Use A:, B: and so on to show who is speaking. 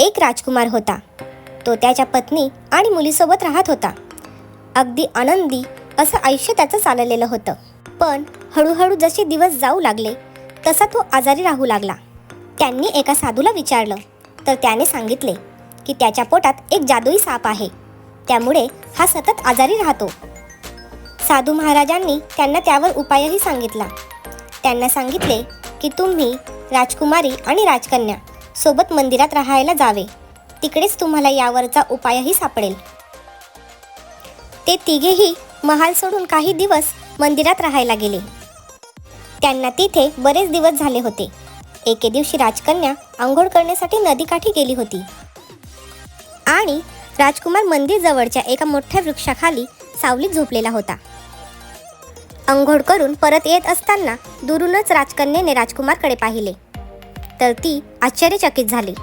A: एक राजकुमार होता. तो त्याच्या पत्नी आणि मुलीसोबत राहत होता. अगदी आनंदी असं आयुष्य त्याचं चाललेलं होतं. पण हळूहळू जसे दिवस जाऊ लागले तसा तो आजारी राहू लागला. त्यांनी एका साधूला विचारलं तर त्याने सांगितले की त्याच्या पोटात एक जादुई साप आहे, त्यामुळे हा सतत आजारी राहतो. साधू महाराजांनी त्यांना त्यावर उपायही सांगितला. त्यांना सांगितले की तुम्ही राजकुमारी आणि राजकन्या सोबत मंदिरात राहायला जावे, तिकडेच तुम्हाला यावरचा उपायही सापडेल. ते तिघेही महाल सोडून काही दिवस मंदिरात राहायला गेले. त्यांना तिथे बरेच दिवस झाले होते. एके दिवशी राजकन्या आंघोळ करण्यासाठी नदीकाठी गेली होती आणि राजकुमार मंदिर जवळच्या एका मोठ्या वृक्षाखाली सावलीत झोपलेला होता. आंघोळ करून परत येत असताना दुरूनच राजकन्येने राजकुमारकडे पाहिले तर ती आश्चर्यचकित झाली.